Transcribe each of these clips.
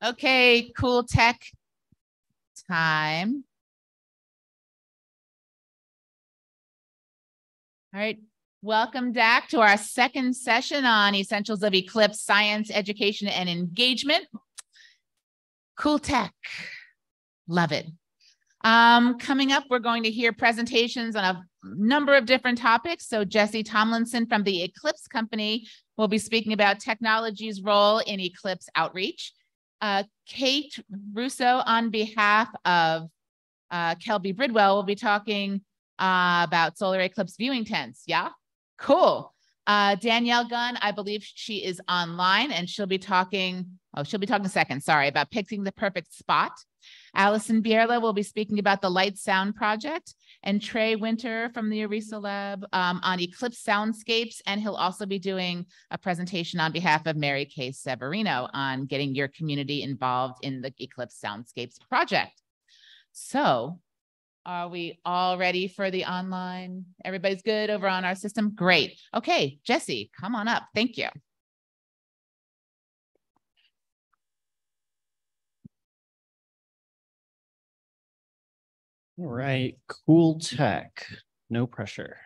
Okay, cool tech time. All right, welcome back to our second session on Essentials of Eclipse Science, Education, and Engagement. Cool tech, love it. Coming up, we're going to hear presentations on a number of different topics. So Jesse Tomlinson from the Eclipse company will be speaking about technology's role in Eclipse outreach. Kate Russo, on behalf of Kelby Bridwell, will be talking about solar eclipse viewing tents. Yeah, cool. Danielle Gunn, I believe she is online, and she'll be talking second, sorry, about picking the perfect spot. Allison Bierla will be speaking about the Light Sound Project, and Trey Winter from the ERISA Lab on Eclipse soundscapes, and he'll also be doing a presentation on behalf of Mary Kay Severino on getting your community involved in the Eclipse Soundscapes project. So, are we all ready for the online? Everybody's good over on our system? Great. Okay, Jesse, come on up. Thank you. All right, cool tech, no pressure.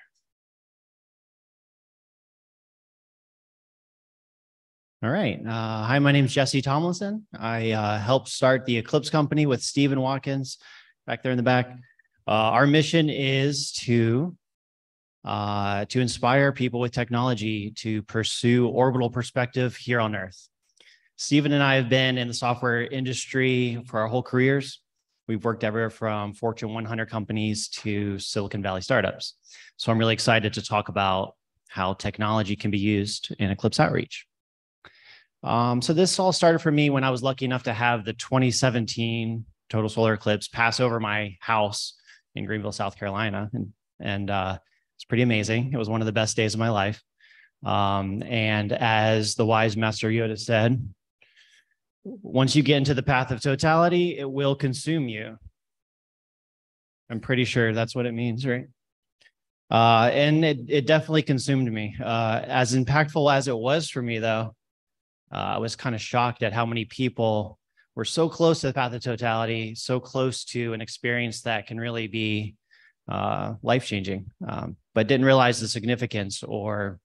All right, hi, my name is Jesse Tomlinson. I helped start the Eclipse company with Stephen Watkins back there in the back. Our mission is to inspire people with technology to pursue orbital perspective here on Earth. Stephen and I have been in the software industry for our whole careers. We've worked everywhere from Fortune 100 companies to Silicon Valley startups. So I'm really excited to talk about how technology can be used in Eclipse outreach. So this all started for me when I was lucky enough to have the 2017 total solar eclipse pass over my house in Greenville, South Carolina. And it's pretty amazing. It was one of the best days of my life. And as the wise Master Yoda said, once you get into the path of totality, it will consume you. I'm pretty sure that's what it means, right? And it definitely consumed me. As impactful as it was for me, though, I was kind of shocked at how many people were so close to the path of totality, so close to an experience that can really be life-changing, but didn't realize the significance or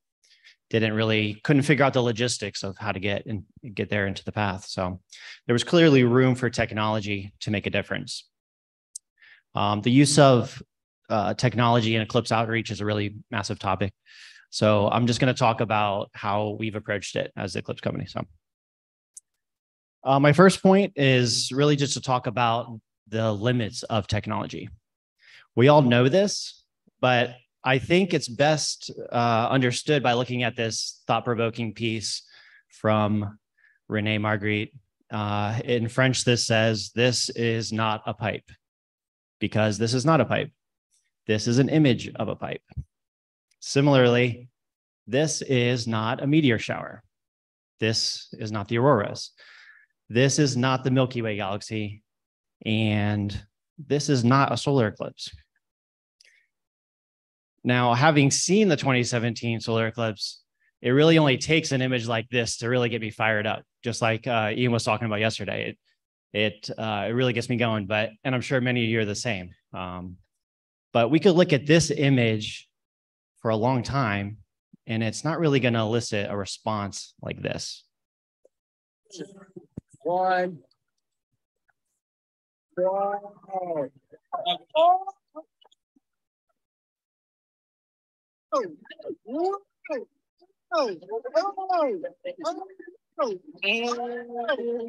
couldn't figure out the logistics of how to get there into the path. So there was clearly room for technology to make a difference. The use of technology in Eclipse outreach is a really massive topic. So I'm just going to talk about how we've approached it as the Eclipse company. So my first point is really just to talk about the limits of technology. We all know this, but I think it's best understood by looking at this thought-provoking piece from René Magritte. In French, this says, "This is not a pipe," because this is not a pipe. This is an image of a pipe. Similarly, this is not a meteor shower. This is not the auroras. This is not the Milky Way galaxy. And this is not a solar eclipse. Now, having seen the 2017 solar eclipse, it really only takes an image like this to really get me fired up, just like Ian was talking about yesterday. It really gets me going, and I'm sure many of you are the same. But we could look at this image for a long time, and it's not really going to elicit a response like this. One. Oh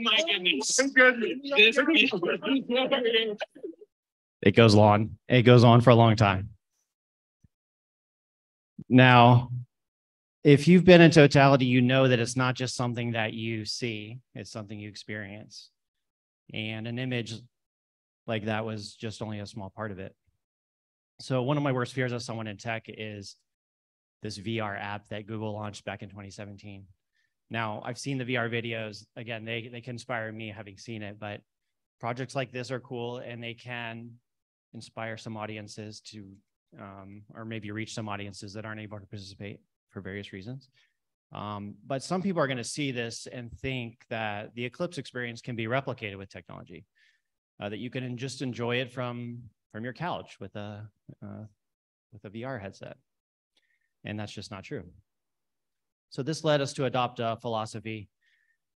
my goodness. It goes on. It goes on for a long time. Now, if you've been in totality, you know that it's not just something that you see, it's something you experience. And an image like that was just only a small part of it. So one of my worst fears as someone in tech is this VR app that Google launched back in 2017. Now, I've seen the VR videos. Again, they can inspire me having seen it, but projects like this are cool, and they can inspire some audiences to, or maybe reach some audiences that aren't able to participate for various reasons. But some people are going to see this and think that the Eclipse experience can be replicated with technology, that you can just enjoy it from your couch with a VR headset. And that's just not true. So this led us to adopt a philosophy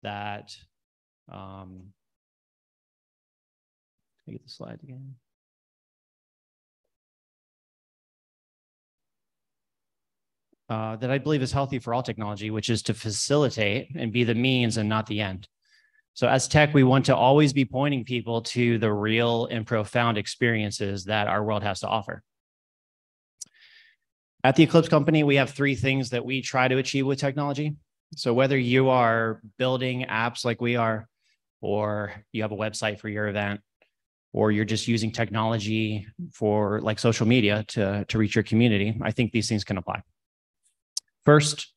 that, get the slide again. That I believe is healthy for all technology, which is to facilitate and be the means and not the end. So as tech, we want to always be pointing people to the real and profound experiences that our world has to offer. At the Eclipse company, we have 3 things that we try to achieve with technology. So whether you are building apps like we are, or you have a website for your event, or you're just using technology for like social media to reach your community, I think these things can apply. First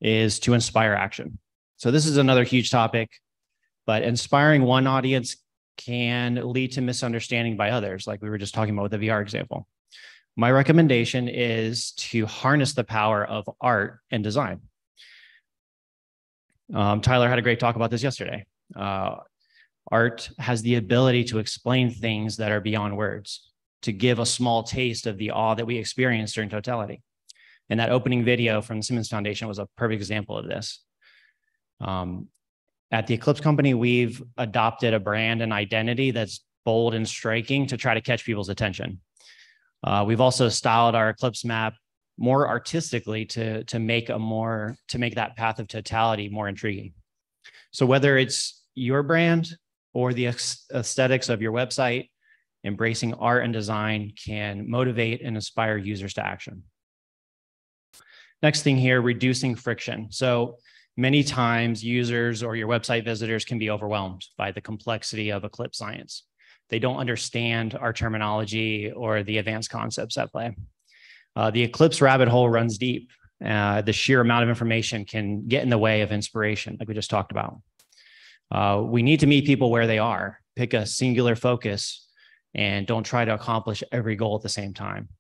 is to inspire action. So this is another huge topic, but inspiring one audience can lead to misunderstanding by others, like we were just talking about with the VR example. My recommendation is to harness the power of art and design. Tyler had a great talk about this yesterday. Art has the ability to explain things that are beyond words, to give a small taste of the awe that we experience during totality. And that opening video from the Simmons Foundation was a perfect example of this. At the Eclipse company, we've adopted a brand and identity that's bold and striking to try to catch people's attention. We've also styled our Eclipse map more artistically to make that path of totality more intriguing. So whether it's your brand or the aesthetics of your website, embracing art and design can motivate and inspire users to action. Next thing here, reducing friction. So many times users or your website visitors can be overwhelmed by the complexity of Eclipse science. They don't understand our terminology or the advanced concepts at play. The Eclipse rabbit hole runs deep. The sheer amount of information can get in the way of inspiration, like we just talked about. We need to meet people where they are, pick a singular focus, and don't try to accomplish every goal at the same time.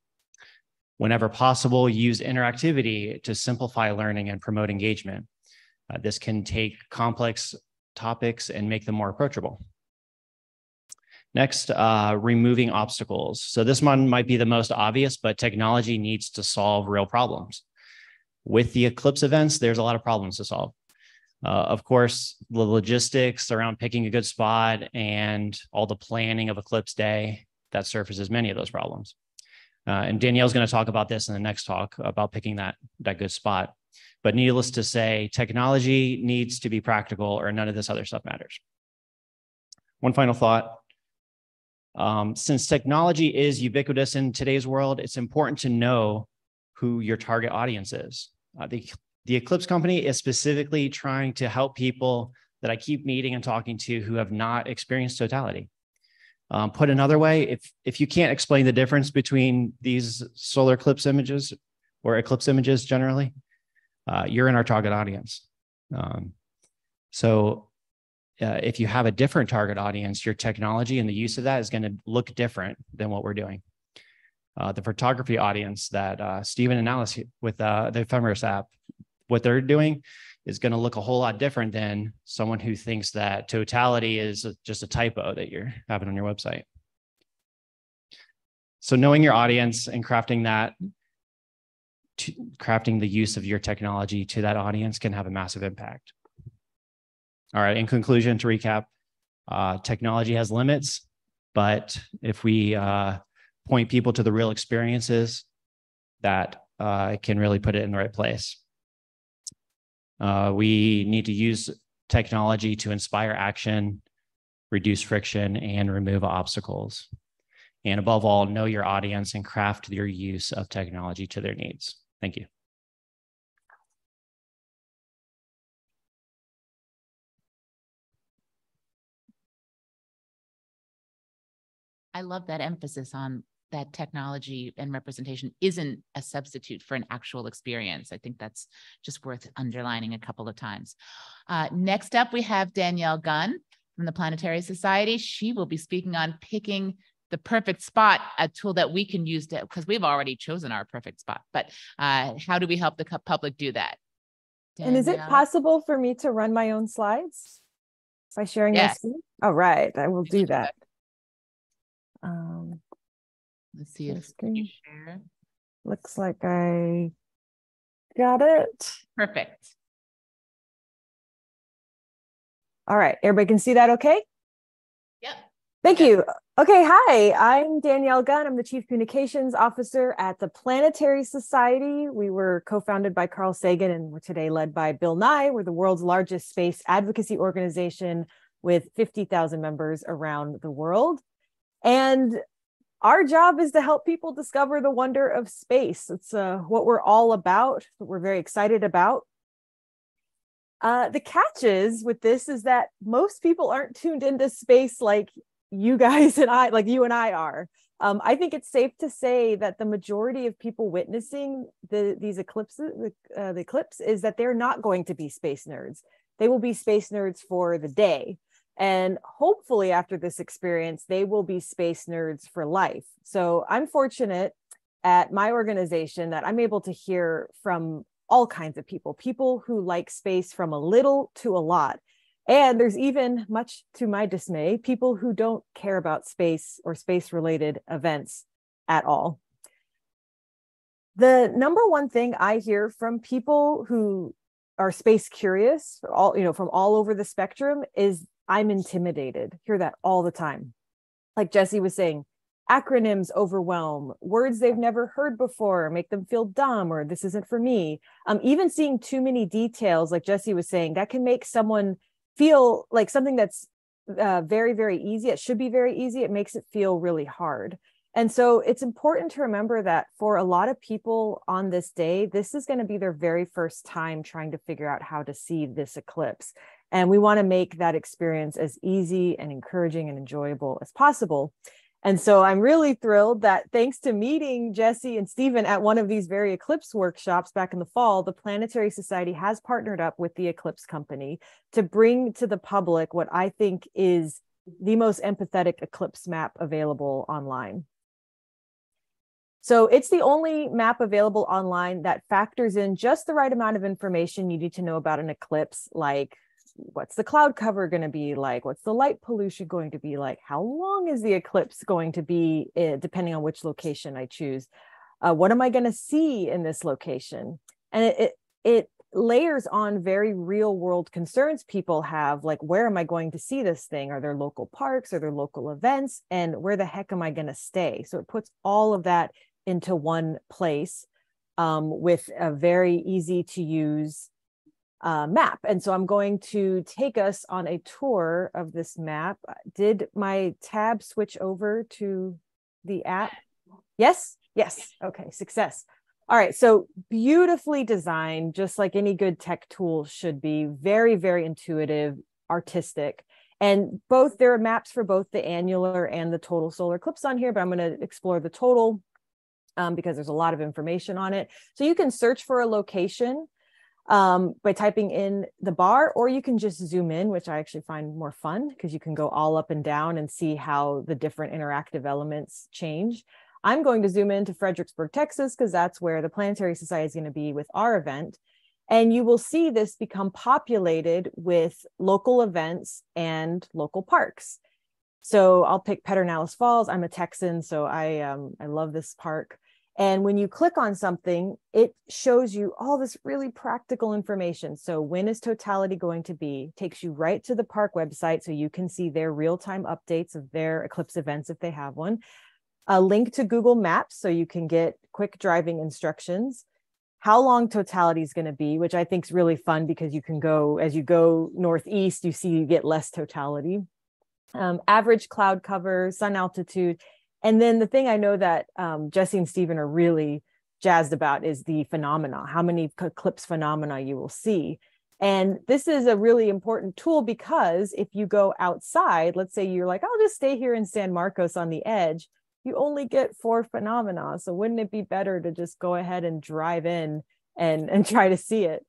Whenever possible, use interactivity to simplify learning and promote engagement. This can take complex topics and make them more approachable. Next, removing obstacles. So this one might be the most obvious, but technology needs to solve real problems. With the Eclipse events, there's a lot of problems to solve. Of course, the logistics around picking a good spot and all the planning of Eclipse Day, that surfaces many of those problems. And Danielle's going to talk about this in the next talk about picking that good spot. But needless to say, technology needs to be practical or none of this other stuff matters. One final thought. Since technology is ubiquitous in today's world, it's important to know who your target audience is. The Eclipse company is specifically trying to help people that I keep meeting and talking to who have not experienced totality. Put another way, if you can't explain the difference between these solar eclipse images or eclipse images generally, you're in our target audience. If you have a different target audience, your technology and the use of that is going to look different than what we're doing. The photography audience that Stephen and Alice with the Ephemeris app, what they're doing is going to look a whole lot different than someone who thinks that totality is just a typo that you're having on your website. So knowing your audience and crafting the use of your technology to that audience can have a massive impact. All right, in conclusion, to recap, technology has limits, but if we point people to the real experiences, that can really put it in the right place. We need to use technology to inspire action, reduce friction, and remove obstacles. And above all, know your audience and craft your use of technology to their needs. Thank you. I love that emphasis on that technology and representation isn't a substitute for an actual experience. I think that's just worth underlining a couple of times. Next up, we have Danielle Gunn from the Planetary Society. She will be speaking on picking the perfect spot, a tool that we can use to, because we've already chosen our perfect spot, but how do we help the public do that? And is it possible for me to run my own slides by sharing my screen? All right, I will do that. Let's see if you share. Looks like I got it. Perfect. All right, everybody can see that okay? Yep. Thank you. Okay, hi, I'm Danielle Gunn. I'm the Chief Communications Officer at the Planetary Society. We were co-founded by Carl Sagan and we're today led by Bill Nye. We're the world's largest space advocacy organization with 50,000 members around the world. And our job is to help people discover the wonder of space. It's what we're all about, what we're very excited about. The catches with this is that most people aren't tuned into space like you guys and I, like you and I are. I think it's safe to say that the majority of people witnessing these eclipses, the eclipse, is that they're not going to be space nerds. They will be space nerds for the day. And hopefully after this experience, they will be space nerds for life. So I'm fortunate at my organization that I'm able to hear from all kinds of people who like space from a little to a lot. And there's even, much to my dismay, people who don't care about space or space-related events at all. The number one thing I hear from people who are space curious, from all over the spectrum, is I'm intimidated. Hear that all the time. Like Jesse was saying, acronyms overwhelm, words they've never heard before make them feel dumb, or this isn't for me. Even seeing too many details, like Jesse was saying, that can make someone feel like something that's very, very easy. It should be very easy. It makes it feel really hard. And so it's important to remember that for a lot of people on this day, this is going to be their very first time trying to figure out how to see this eclipse. And we want to make that experience as easy and encouraging and enjoyable as possible. And so I'm really thrilled that thanks to meeting Jesse and Stephen at one of these very Eclipse workshops back in the fall, the Planetary Society has partnered up with the Eclipse Company to bring to the public what I think is the most empathetic eclipse map available online. So it's the only map available online that factors in just the right amount of information you need to know about an eclipse, like what's the cloud cover going to be like? What's the light pollution going to be like? How long is the eclipse going to be, depending on which location I choose? What am I going to see in this location? And it layers on very real world concerns people have, like, where am I going to see this thing? Are there local parks? Are there local events? And where the heck am I going to stay? So it puts all of that into one place with a very easy to use map. And so I'm going to take us on a tour of this map. Did my tab switch over to the app? Yes? Yes. Okay, success. All right, so beautifully designed, just like any good tech tool should be. Very, very intuitive, artistic. And there are maps for both the annular and the total solar eclipse on here, but I'm going to explore the total because there's a lot of information on it. So you can search for a location by typing in the bar, or you can just zoom in, which I actually find more fun because you can go all up and down and see how the different interactive elements change. I'm going to zoom into Fredericksburg, Texas, because that's where the Planetary Society is going to be with our event. And you will see this become populated with local events and local parks. So I'll pick Pedernales Falls. I'm a Texan, so I love this park. And when you click on something, it shows you all this really practical information. So when is totality going to be? Takes you right to the park website so you can see their real-time updates of their eclipse events if they have one. A link to Google Maps so you can get quick driving instructions. How long totality is going to be, which I think is really fun because you can go, as you go northeast, you get less totality. Average cloud cover, sun altitude. And then the thing I know that Jesse and Stephen are really jazzed about is the phenomena, how many eclipse phenomena you will see. And this is a really important tool because if you go outside, let's say you're like, I'll just stay here in San Marcos on the edge, you only get 4 phenomena. So wouldn't it be better to just go ahead and drive in and try to see it?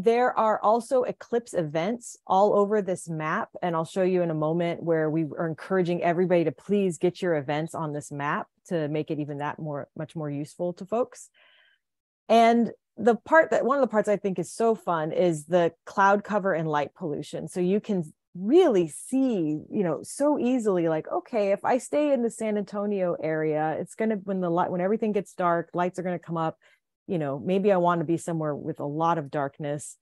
There are also eclipse events all over this map. And I'll show you in a moment where we are encouraging everybody to please get your events on this map to make it even much more useful to folks. And one of the parts I think is so fun is the cloud cover and light pollution. So you can really see, so easily, like, okay, if I stay in the San Antonio area, it's going to, when everything gets dark, lights are going to come up, maybe I want to be somewhere with a lot of darkness.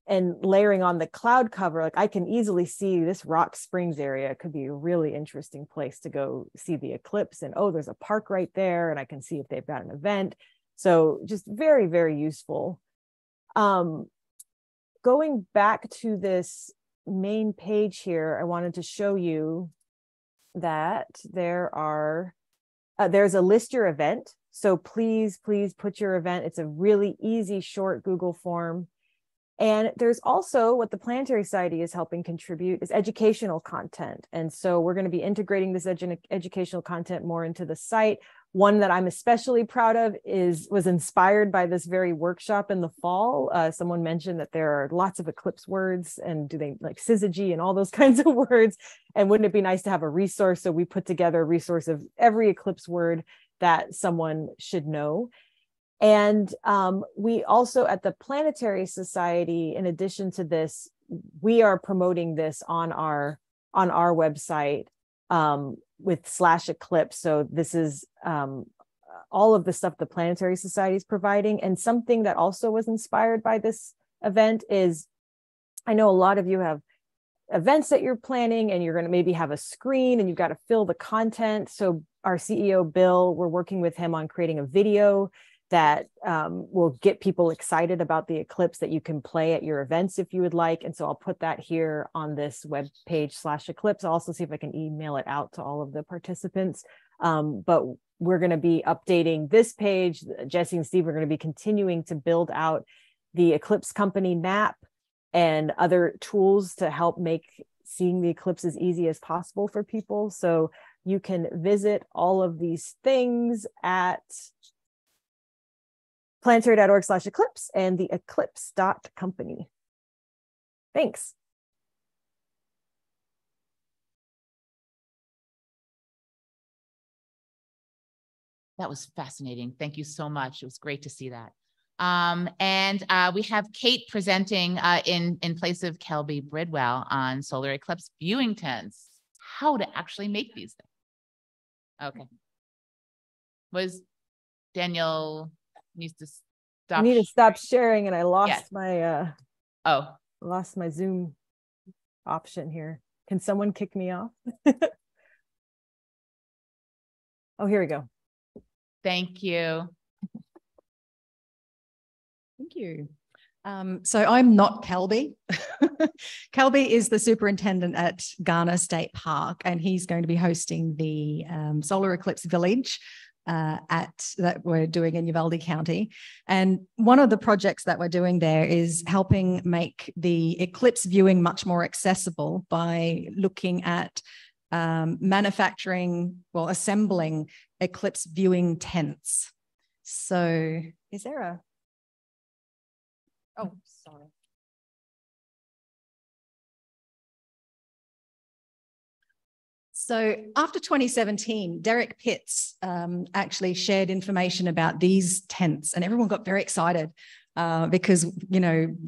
And layering on the cloud cover, like I can easily see this Rock Springs area could be a really interesting place to go see the eclipse. And oh, there's a park right there, and I can see if they've got an event. So just very, very useful. Going back to this main page here, I wanted to show you that there's a list your event. So please put your event. It's a really easy, short Google form. And there's also what the Planetary Society is helping contribute is educational content. And so we're going to be integrating this educational content more into the site. One that I'm especially proud of was inspired by this very workshop in the fall. Someone mentioned that there are lots of eclipse words, and do they like syzygy and all those kinds of words? And wouldn't it be nice to have a resource? So we put together a resource of every eclipse word that someone should know. And we also at the Planetary Society, in addition to this, we are promoting this on our website with /Eclipse. So this is all of the stuff the Planetary Society is providing. And something that also was inspired by this event is, I know a lot of you have events that you're planning and you're going to maybe have a screen and you've got to fill the content. So our CEO, Bill, we're working with him on creating a video that will get people excited about the eclipse that you can play at your events if you would like. And so I'll put that here on this web page /Eclipse. I'll also see if I can email it out to all of the participants. But we're going to be updating this page. Jesse and Steve are going to be continuing to build out the Eclipse company map and other tools to help make seeing the eclipse as easy as possible for people. So you can visit all of these things at planetary.org /Eclipse and the eclipse.company. Thanks. That was fascinating. Thank you so much. It was great to see that. And we have Kate presenting in place of Kelby Bridwell on solar eclipse viewing tents, how to actually make these things. Okay. Was Daniel needs to stop. I need to stop sharing, and I lost my my Zoom option here. Can someone kick me off? Oh, here we go. Thank you. Thank you. So I'm not Kelby. Kelby is the superintendent at Garner State Park, and he's going to be hosting the Solar Eclipse Village that we're doing in Uvalde County. And one of the projects that we're doing there is helping make the eclipse viewing much more accessible by looking at assembling eclipse viewing tents. So is there a... Oh, sorry. So after 2017, Derek Pitts actually shared information about these tents, and everyone got very excited because,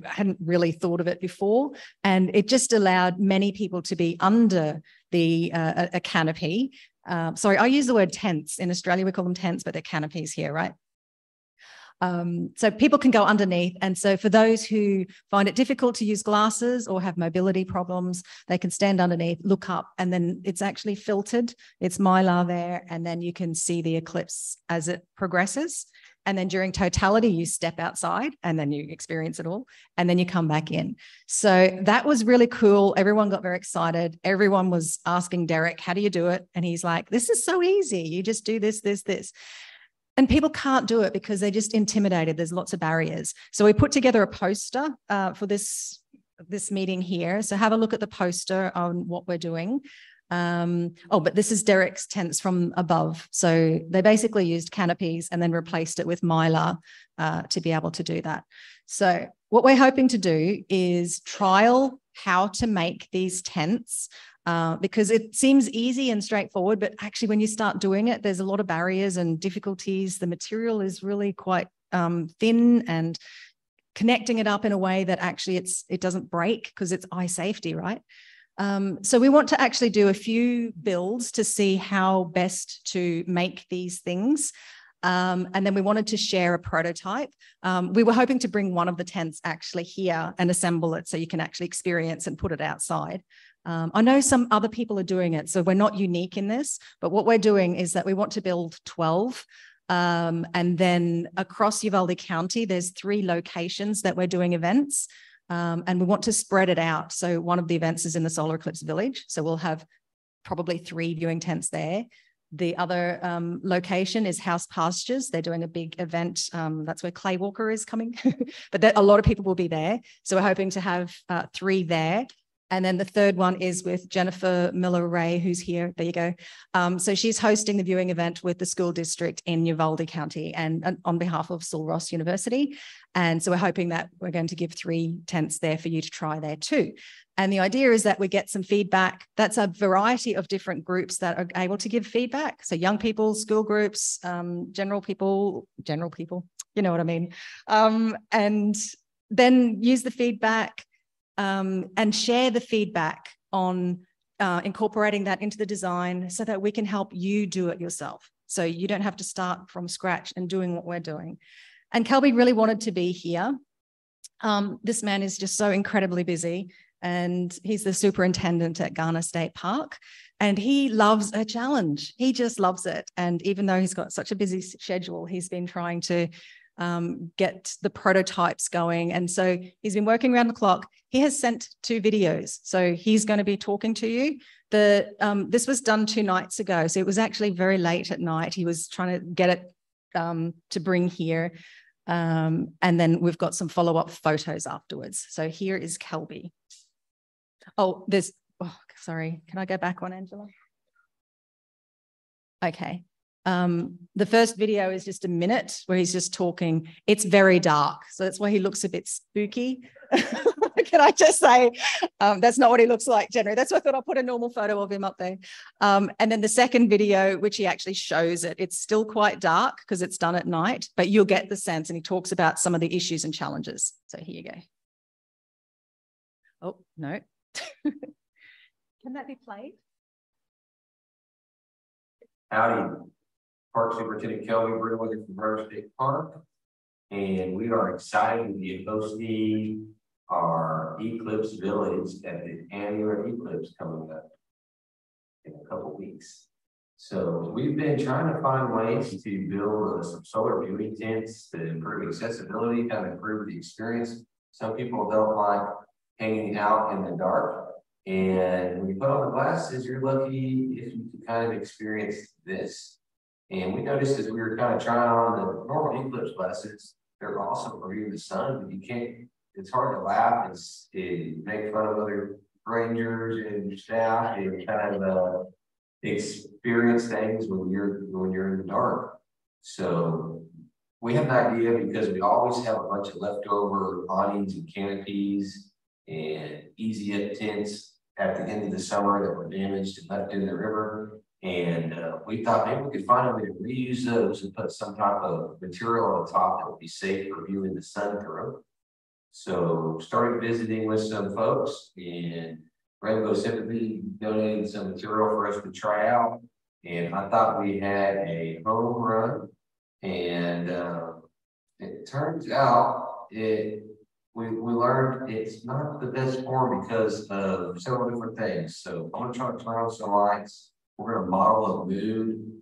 hadn't really thought of it before. And it just allowed many people to be under a canopy. Sorry, I use the word tents. In Australia, we call them tents, but they're canopies here, right? So people can go underneath. And so for those who find it difficult to use glasses or have mobility problems, they can stand underneath, look up, and then it's actually filtered. It's mylar there, and then you can see the eclipse as it progresses. And then during totality, you step outside and then you experience it all, and then you come back in. So that was really cool. Everyone got very excited. Everyone was asking Derek, how do you do it? And he's like, this is so easy. You just do this, this, this. And people can't do it because they're just intimidated. There's lots of barriers. So we put together a poster for this meeting here. So have a look at the poster on what we're doing. But this is Derek's tents from above. So they basically used canopies and then replaced it with mylar to be able to do that. So what we're hoping to do is trial how to make these tents, because it seems easy and straightforward, but actually when you start doing it, there's a lot of barriers and difficulties. The material is really quite thin and connecting it up in a way that actually it doesn't break because it's eye safety, right? So we want to actually do a few builds to see how best to make these things. And then we wanted to share a prototype. We were hoping to bring one of the tents actually here and assemble it so you can actually experience and put it outside. I know some other people are doing it, so we're not unique in this, but what we're doing is that we want to build 12. And then across Uvalde County, there's 3 locations that we're doing events. And we want to spread it out. So one of the events is in the Solar Eclipse Village. So we'll have probably 3 viewing tents there. The other location is House Pastures. They're doing a big event. That's where Clay Walker is coming. But a lot of people will be there. So we're hoping to have 3 there. And then the third one is with Jennifer Miller-Ray, who's here. There you go. So she's hosting the viewing event with the school district in Uvalde County and on behalf of Sul Ross University. And so we're hoping that we're going to give 3 tents there for you to try there too. And the idea is that we get some feedback. That's a variety of different groups that are able to give feedback. So young people, school groups, general people, you know what I mean? And then use the feedback and share the feedback on incorporating that into the design so that we can help you do it yourself. So you don't have to start from scratch and doing what we're doing. And Kelby really wanted to be here. This man is just so incredibly busy, and he's the superintendent at Garner State Park, and he loves a challenge. He just loves it. And even though he's got such a busy schedule, he's been trying to get the prototypes going. And so he's been working around the clock. He has sent 2 videos. So he's going to be talking to you. This was done 2 nights ago. So it was actually very late at night. He was trying to get it to bring here. And then we've got some follow-up photos afterwards. So here is Kelby. Oh, sorry. Can I go back one, Angela? Okay. The first video is just a minute where he's just talking. It's very dark, so that's why he looks a bit spooky. Can I just say, that's not what he looks like generally. That's why I thought I'll put a normal photo of him up there. And then the second video, which he actually shows it, it's still quite dark because it's done at night, but you'll get the sense, and he talks about some of the issues and challenges. So here you go. Oh, no. Can that be played? Howdy. Park Superintendent Kelby Brittley from Garner State Park, and we are excited to be hosting our Eclipse Village at the annual Eclipse coming up in a couple weeks. So we've been trying to find ways to build some solar viewing tents to improve accessibility, kind of improve the experience. Some people don't like hanging out in the dark, and when you put on the glasses, you're lucky if you can kind of experience this. And we noticed as we were kind of trying on the normal Eclipse glasses, they're awesome for viewing the sun, but you can't, it's hard to laugh and make fun of other rangers and staff and kind of experience things when you're in the dark. So we have an idea, because we always have a bunch of leftover awnings and canopies and easy up tents at the end of the summer that were damaged and left in the river. And we thought maybe we could find a way to reuse those and put some type of material on top that would be safe for viewing the sun through. So started visiting with some folks, and Rainbow Sympathy donated some material for us to try out. And I thought we had a home run, and it turns out we learned it's not the best form because of several different things. So I'm going to try to turn on some lights. We're going to model a mood.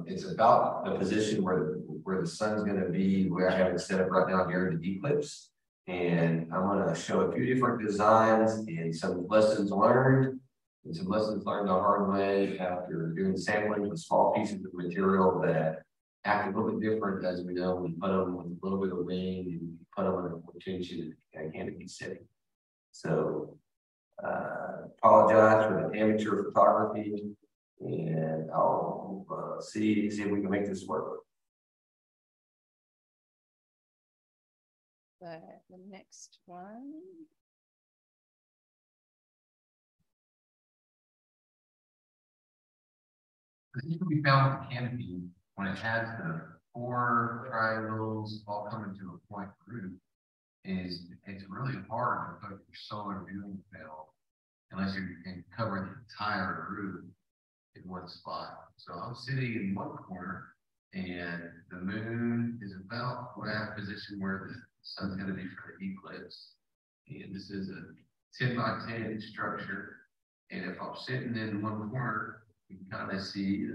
It's about the position where the sun's going to be, where I have it set up right now here in the Eclipse. And I'm going to show a few different designs and some lessons learned. And some lessons learned the hard way after doing sampling with small pieces of material that act a little bit different, as we know, we put them with a little bit of wind and put them in a tension and canopy setting. So apologize for the amateur photography, and I'll see if we can make this work. The next one. I think we found the canopy when it has the 4 triangles all coming to a point group, it's really hard to put your solar viewing panel unless you can cover the entire roof in one spot. So I'm sitting in one corner, and the moon is about that position where the sun's going to be for the eclipse. And this is a 10 by 10 structure. And if I'm sitting in one corner, you can kind of see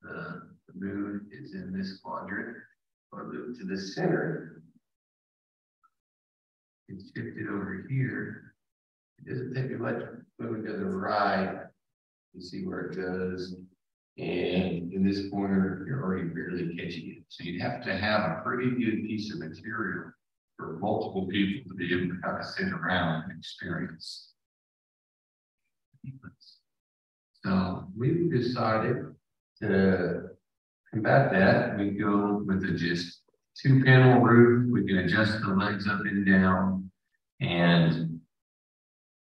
the moon is in this quadrant. If I move to the center, it's shifted over here. It doesn't take me much moving to the right. You see where it goes. And in this corner, you're already barely catching it. So you'd have to have a pretty good piece of material for multiple people to be able to kind of sit around and experience. So we've decided to combat that. We go with a just 2-panel roof. We can adjust the legs up and down. And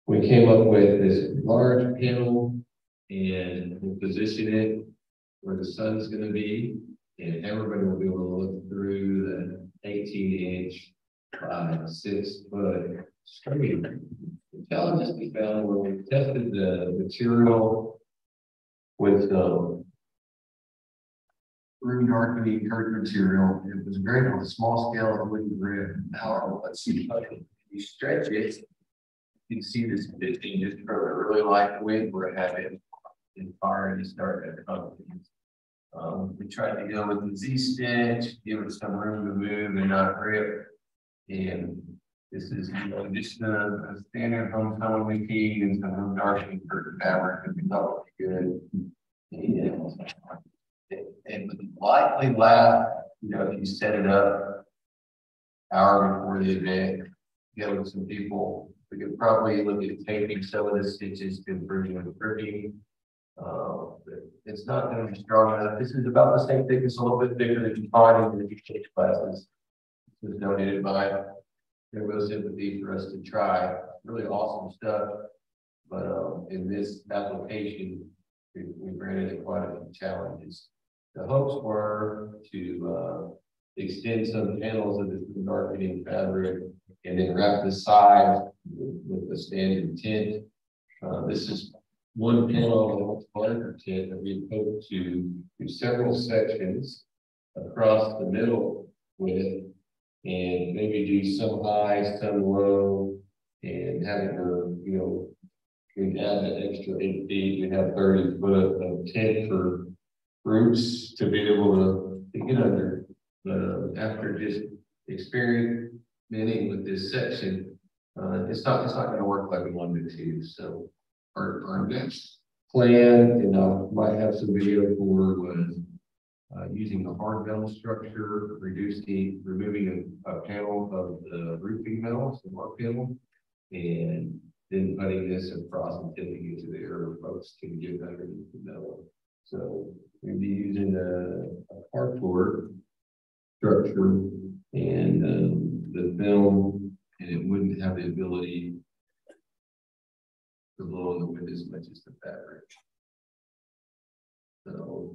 we came up with this large panel, and we'll position it where the sun's going to be, and everybody will be able to look through the 18-inch by 6-foot screen. The challenges we found when we tested the material with room darkening curtain material, it was great on a small scale of wooden grid. Now, let's see, if you stretch it, you can see this 15 just from a really light wind where it had it in fire and it started to come. We tried to go with the Z-stitch, give it some room to move and not rip. And this is just a standard hometown we feed and some room darkening curtain fabric that we thought would be good. And would likely last, if you set it up an hour before the event, get with some people. We could probably look at taping some of the stitches to improve the gripping. It's not going to be strong enough. This is about the same thickness, a little bit bigger than you find in the exchange classes. This was donated by Real Sympathy for us to try. Really awesome stuff. But in this application, we ran into quite a few challenges. The hopes were to extend some panels of this darkening fabric and then wrap the sides with the standard tint. This is one panel of larger tint that we hope to do several sections across the middle with, and maybe do some high, some low, and have it go, we add an extra 8 feet, we have 30 foot of tint for groups to be able to get under. After just experimenting with this section, it's not going to work like we wanted it to. So our next plan, and I might have some video for, was using a hard metal structure, removing a panel of the roofing metal, the mark panel, and then putting this across and tipping it to the air where folks can get underneath the metal. So we'd be using a hardboard structure and the film, and it wouldn't have the ability to blow in the wind as much as the fabric. So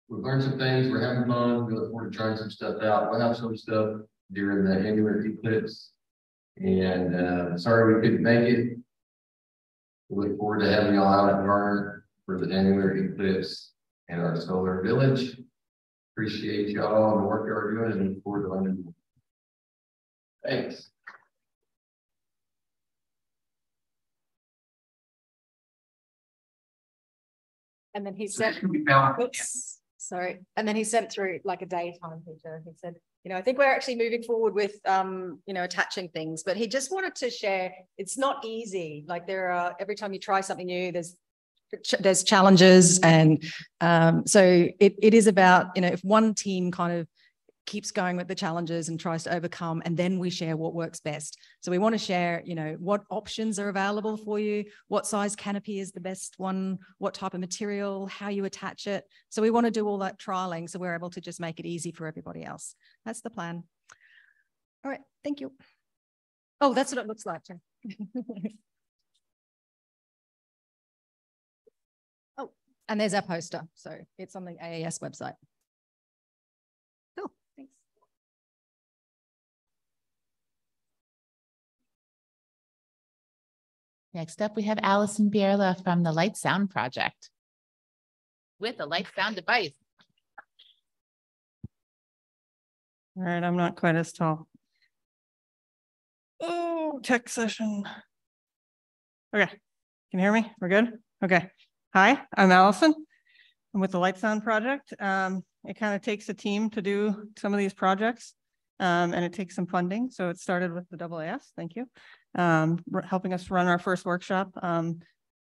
we've learned some things. We're having fun. We look forward to trying some stuff out. We'll have some stuff during the annual eclipse. And sorry we couldn't make it. We look forward to having y'all out at Garner for the annual eclipse and our solar village. Appreciate y'all and the work you're doing, and look forward to learning more. Thanks. And then he said, oops, sorry. And then he sent through like a daytime picture. He said, I think we're actually moving forward with, attaching things, but he just wanted to share, it's not easy. Like every time you try something new, there's challenges. And so it is about, if one team kind of keeps going with the challenges and tries to overcome, and then we share what works best. So we want to share, what options are available for you, what size canopy is the best one, what type of material, how you attach it. So we want to do all that trialing so we're able to just make it easy for everybody else. That's the plan. All right, thank you. Oh, that's what it looks like too. Oh, and there's our poster. So it's on the AAS website. Next up, we have Allison Bierla from the Light Sound Project with a light sound device. All right, I'm not quite as tall. Oh, tech session. Okay, can you hear me? We're good? Okay. Hi, I'm Allison. I'm with the Light Sound Project. It kind of takes a team to do some of these projects, and it takes some funding. So it started with the AAS, thank you, helping us run our first workshop.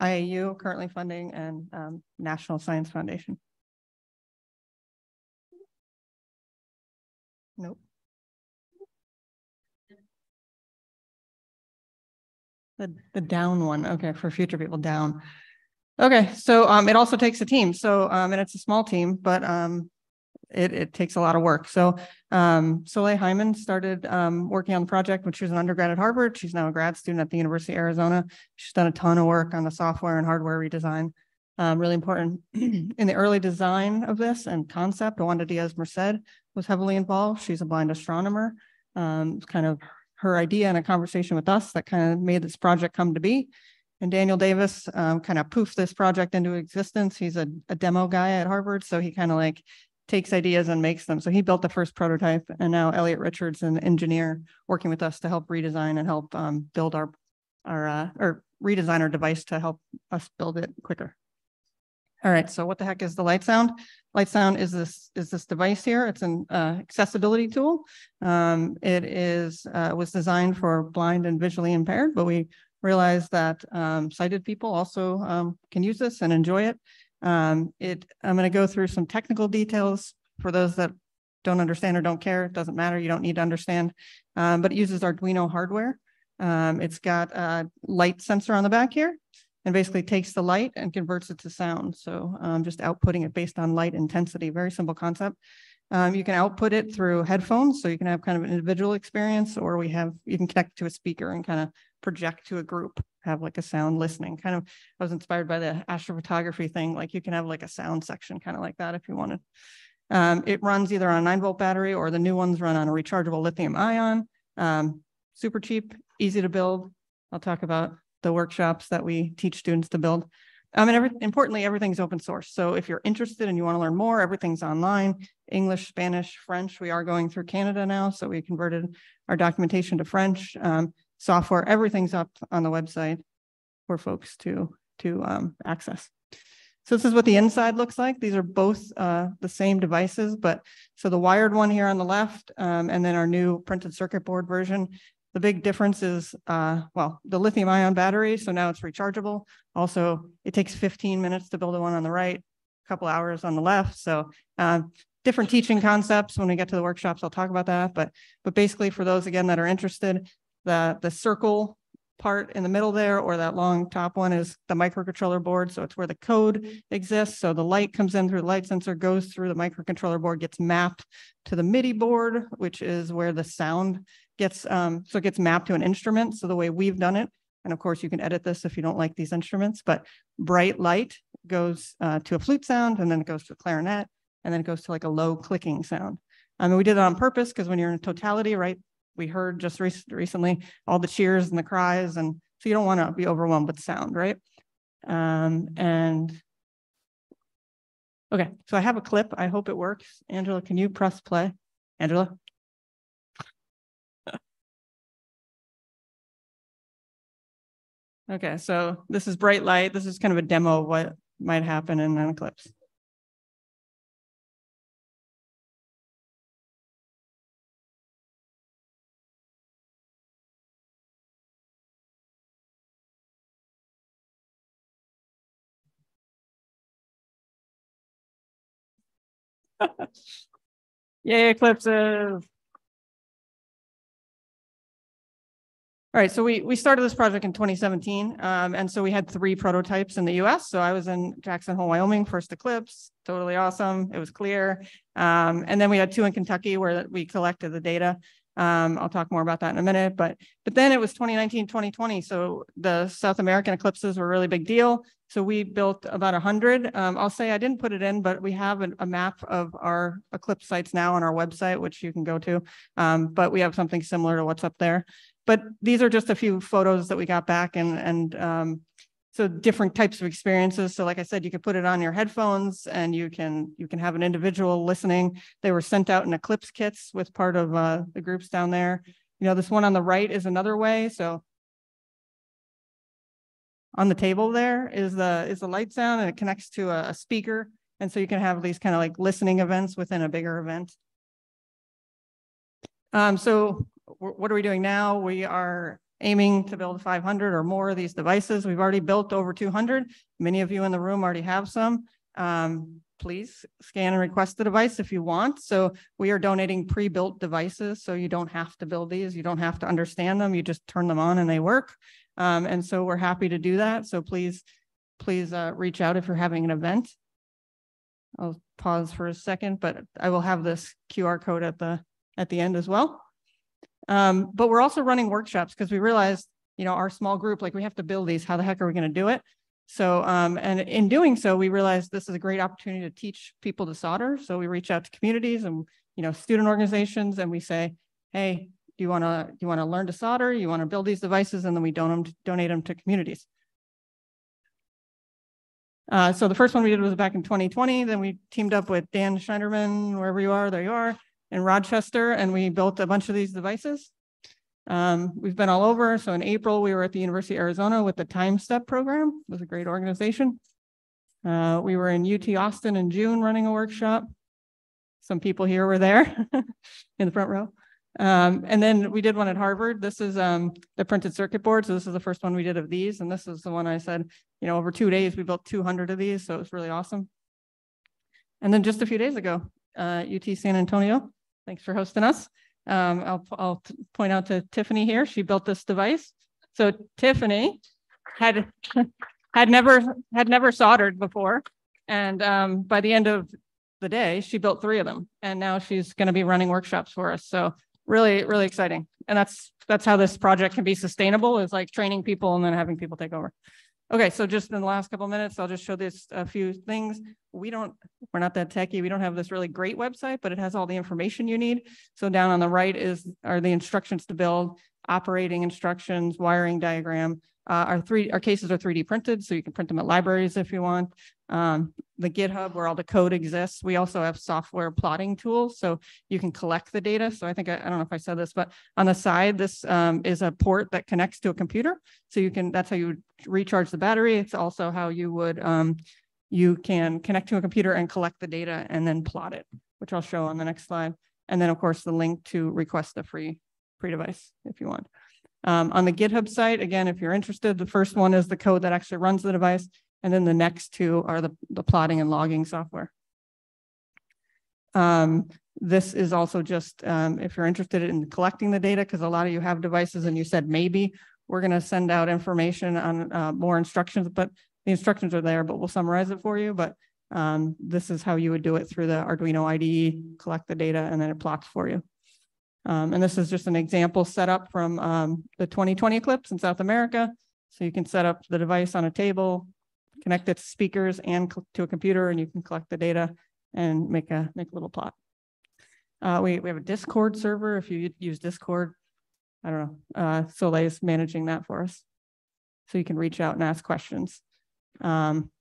IAU currently funding, and National Science Foundation. Nope. The down one. Okay, for future people, down. Okay, so it also takes a team. So and it's a small team, but it takes a lot of work. So Soleil Hyman started working on the project when she was an undergrad at Harvard. She's now a grad student at the University of Arizona. She's done a ton of work on the software and hardware redesign. Really important in the early design of this and concept. Wanda Diaz-Merced was heavily involved. She's a blind astronomer. It's kind of her idea and a conversation with us that kind of made this project come to be. And Daniel Davis kind of poofed this project into existence. He's a demo guy at Harvard, so he kind of like takes ideas and makes them. So he built the first prototype, and now Elliot Richards, an engineer, working with us to help redesign and help build or redesign our device to help us build it quicker. All right, so what the heck is the Light Sound? Light Sound is this device here. It's an accessibility tool. It was designed for blind and visually impaired, but we realized that sighted people also can use this and enjoy it. I'm going to go through some technical details for those that don't understand or don't care. It doesn't matter. You don't need to understand. But it uses Arduino hardware. It's got a light sensor on the back here, and basically takes the light and converts it to sound. So just outputting it based on light intensity, very simple concept. You can output it through headphones, so you can have kind of an individual experience, or you can connect to a speaker and kind of project to a group, have like a sound listening. Kind of, I was inspired by the astrophotography thing, like you can have like a sound section kind of like that if you wanted. It runs either on a 9-volt battery, or the new ones run on a rechargeable lithium ion. Super cheap, easy to build. I'll talk about the workshops that we teach students to build. And importantly, everything's open source. So if you're interested and you want to learn more, everything's online, English, Spanish, French. We are going through Canada now, so we converted our documentation to French. Software, everything's up on the website for folks to access. So this is what the inside looks like. These are both the same devices, but so the wired one here on the left, and then our new printed circuit board version. The big difference is, well, the lithium ion battery. So now it's rechargeable. Also, it takes 15 minutes to build the one on the right, a couple hours on the left. So different teaching concepts. When we get to the workshops, I'll talk about that. But basically, for those, again, that are interested, the circle part in the middle there, or that long top one, is the microcontroller board. So it's where the code exists. So the light comes in through the light sensor, goes through the microcontroller board, gets mapped to the MIDI board, which is where the sound gets, so it gets mapped to an instrument. So the way we've done it, and of course you can edit this if you don't like these instruments, but bright light goes to a flute sound, and then it goes to a clarinet, and then it goes to like a low clicking sound. I mean, we did it on purpose because when you're in totality, right, we heard just recently all the cheers and the cries, and so you don't want to be overwhelmed with sound, right? And okay, so I have a clip. I hope it works. Angela, can you press play? Angela? Okay, so this is bright light. This is kind of a demo of what might happen in an eclipse. Yay, eclipses. All right, so we started this project in 2017, and so we had 3 prototypes in the US. So I was in Jackson Hole, Wyoming, first eclipse, totally awesome. It was clear. And then we had 2 in Kentucky where we collected the data. I'll talk more about that in a minute, but then it was 2019, 2020. So the South American eclipses were a really big deal. So we built about 100. I'll say I didn't put it in, but we have a map of our eclipse sites now on our website, which you can go to. But we have something similar to what's up there. But these are just a few photos that we got back, and so different types of experiences. So like I said, you can put it on your headphones and you can have an individual listening. They were sent out in Eclipse kits with part of the groups down there. You know, this one on the right is another way. So on the table there is the light sound, and it connects to a speaker. And so you can have these kind of like listening events within a bigger event. So what are we doing now? We are aiming to build 500 or more of these devices. We've already built over 200. Many of you in the room already have some. Please scan and request the device if you want. So we are donating pre-built devices, so you don't have to build these. You don't have to understand them. You just turn them on and they work. And so we're happy to do that. So please reach out if you're having an event. I'll pause for a second, but I will have this QR code at the end as well. But we're also running workshops because we realized, you know, our small group, like we have to build these. How the heck are we going to do it? So, and in doing so, we realized this is a great opportunity to teach people to solder. So we reach out to communities and, you know, student organizations, and we say, hey, do you want to learn to solder? You want to build these devices? And then we donate them to communities. So the first one we did was back in 2020. Then we teamed up with Dan Schneiderman, wherever you are, there you are, in Rochester, and we built a bunch of these devices. We've been all over. So in April, we were at the University of Arizona with the Time Step program. It was a great organization. We were in UT Austin in June running a workshop. Some people here were there in the front row. And then we did one at Harvard. This is the printed circuit board. So this is the first one we did of these. And this is the one I said, you know, over 2 days, we built 200 of these. So it was really awesome. And then just a few days ago, UT San Antonio, thanks for hosting us. I'll point out to Tiffany here. She built this device. So Tiffany had never soldered before. And by the end of the day, she built 3 of them. And now she's going to be running workshops for us. So really, really exciting. And that's how this project can be sustainable, is like training people and then having people take over. Okay, so just in the last couple of minutes, I'll just show this a few things. We're not that techie. We don't have this really great website, but it has all the information you need. So down on the right are the instructions to build, operating instructions, wiring diagram. Our cases are 3D printed, so you can print them at libraries if you want. The GitHub where all the code exists. We also have software plotting tools, so you can collect the data. So I think, I don't know if I said this, but on the side, this is a port that connects to a computer. So that's how you would recharge the battery. It's also how you would, you can connect to a computer and collect the data and then plot it, which I'll show on the next slide. And then of course, the link to request a free device if you want. On the GitHub site, again, if you're interested, the first one is the code that actually runs the device. And then the next 2 are the plotting and logging software. This is also just if you're interested in collecting the data, because a lot of you have devices and you said maybe, we're going to send out information on more instructions, but the instructions are there, but we'll summarize it for you. But this is how you would do it through the Arduino IDE, collect the data, and then it plots for you. And this is just an example set up from the 2020 Eclipse in South America. So you can set up the device on a table, connect it to speakers and to a computer, and you can collect the data and make a little plot. We have a Discord server. If you use Discord, I don't know, Soleil's managing that for us. So you can reach out and ask questions. Again,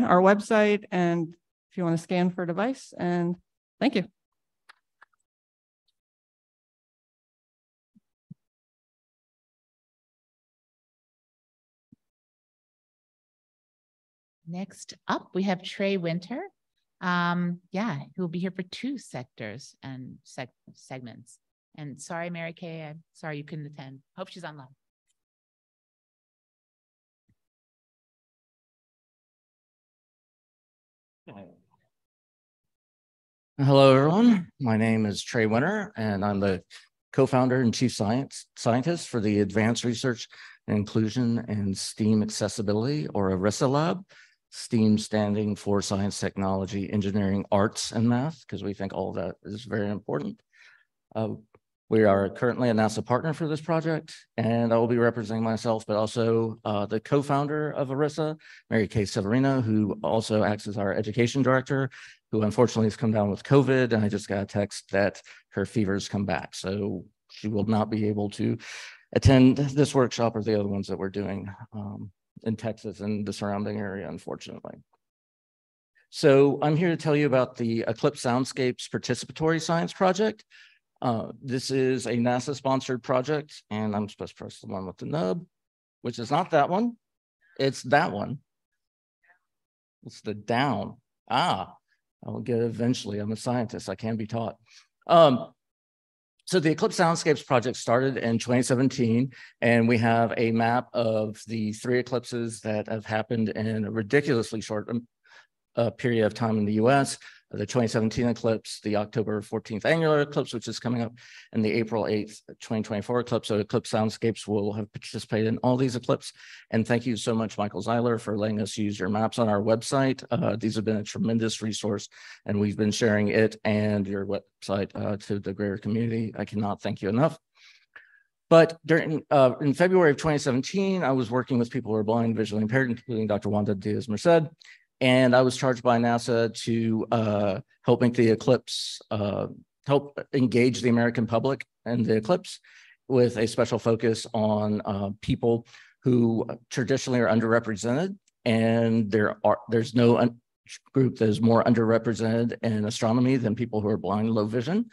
our website, and if you want to scan for a device, and thank you. Next up, we have Trey Winter. Yeah, who will be here for 2 sectors and segments. And sorry, Mary Kay, I'm sorry you couldn't attend. Hope she's online. Hello, everyone. My name is Trey Winter, and I'm the co-founder and chief scientist for the Advanced Research and Inclusion and STEAM Accessibility, or ARISA Lab. STEAM standing for Science, Technology, Engineering, Arts, and Math, because we think all of that is very important. We are currently a NASA partner for this project, and I will be representing myself, but also the co-founder of ARISA, Mary Kay Severino, who also acts as our education director, who unfortunately has come down with COVID, and I just got a text that her fever's come back. So she will not be able to attend this workshop or the other ones that we're doing in Texas and the surrounding area, unfortunately. So I'm here to tell you about the Eclipse Soundscapes Participatory Science Project. This is a NASA-sponsored project, and I'm supposed to press the one with the nub, which is not that one. It's that one. It's the down. I'll get it eventually. I'm a scientist. I can be taught. So the Eclipse Soundscapes project started in 2017, and we have a map of the 3 eclipses that have happened in a ridiculously short period of time in the US, the 2017 eclipse, the October 14th annular eclipse, which is coming up, and the April 8th, 2024 eclipse. So Eclipse Soundscapes will have participated in all these eclipses. And thank you so much, Michael Zeiler, for letting us use your maps on our website. These have been a tremendous resource, and we've been sharing it and your website to the greater community. I cannot thank you enough. But in February of 2017, I was working with people who are blind, visually impaired, including Dr. Wanda Diaz-Merced. And I was charged by NASA to help make the eclipse, help engage the American public and the eclipse with a special focus on people who traditionally are underrepresented. And there's no group that is more underrepresented in astronomy than people who are blind, low vision.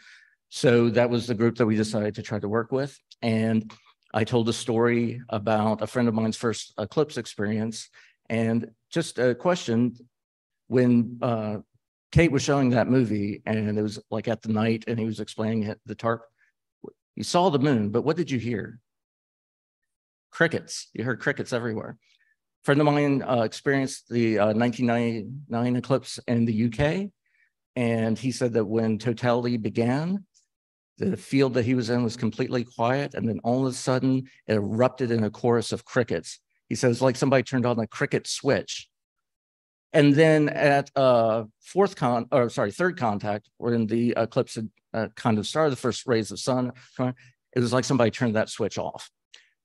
So that was the group that we decided to try to work with. And I told a story about a friend of mine's first eclipse experience. And just a question, when Kate was showing that movie, and it was like at the night, and he was explaining it, the tarp, you saw the moon, but what did you hear? Crickets. You heard crickets everywhere. A friend of mine experienced the 1999 eclipse in the UK, and he said that when totality began, the field that he was in was completely quiet, and then all of a sudden it erupted in a chorus of crickets. He says, like somebody turned on a cricket switch. And then at third contact, when the eclipse had kind of started, the first rays of sun, it was like somebody turned that switch off.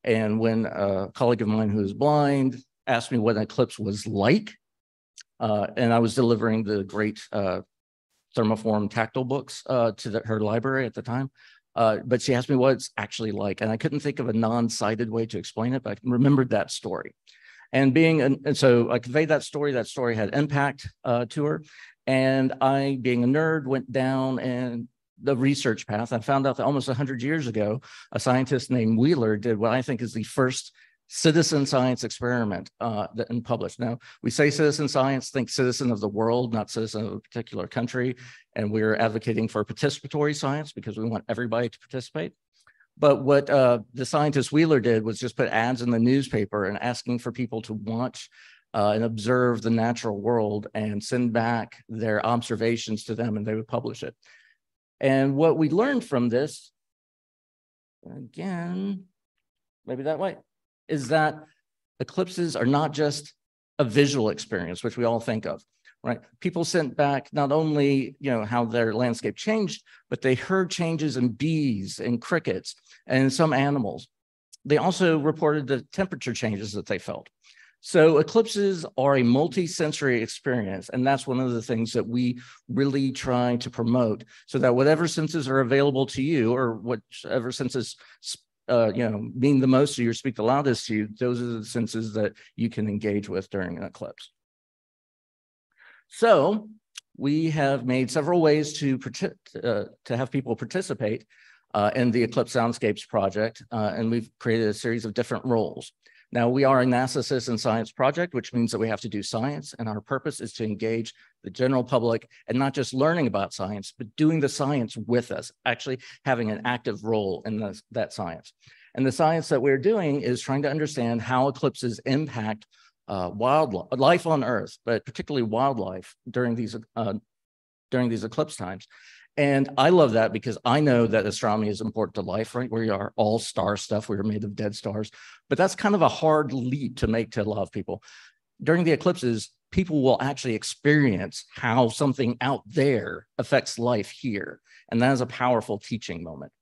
And when a colleague of mine who is blind asked me what an eclipse was like, and I was delivering the great thermoform tactile books to her library at the time, but she asked me what it's actually like, and I couldn't think of a non-sighted way to explain it, but I remembered that story. And so I conveyed that story. That story had impact to her. And I, being a nerd, went down and the research path. I found out that almost 100 years ago, a scientist named Wheeler did what I think is the first citizen science experiment and published. Now, we say citizen science, think citizen of the world, not citizen of a particular country. And we're advocating for participatory science because we want everybody to participate. But what the scientist Wheeler did was just put ads in the newspaper and asking for people to watch and observe the natural world and send back their observations to them, and they would publish it. And what we learned from this, again, maybe that way, is that eclipses are not just a visual experience, which we all think of. Right. People sent back not only, how their landscape changed, but they heard changes in bees and crickets and in some animals. They also reported the temperature changes that they felt. So eclipses are a multi-sensory experience, and that's one of the things that we really try to promote, so that whatever senses are available to you, or whatever senses mean the most to you or speak the loudest to you, those are the senses that you can engage with during an eclipse. So we have made several ways to have people participate in the Eclipse Soundscapes project, and we've created a series of different roles. Now, we are a NASA citizen science project, which means that we have to do science, and our purpose is to engage the general public and not just learning about science, but doing the science with us, actually having an active role in that science. And the science that we're doing is trying to understand how eclipses impact life on Earth, but particularly wildlife during these eclipse times. And I love that because I know that astronomy is important to life, right? We are all star stuff. We are made of dead stars, but that's kind of a hard leap to make to a lot of people. During the eclipses, people will actually experience how something out there affects life here. And that is a powerful teaching moment.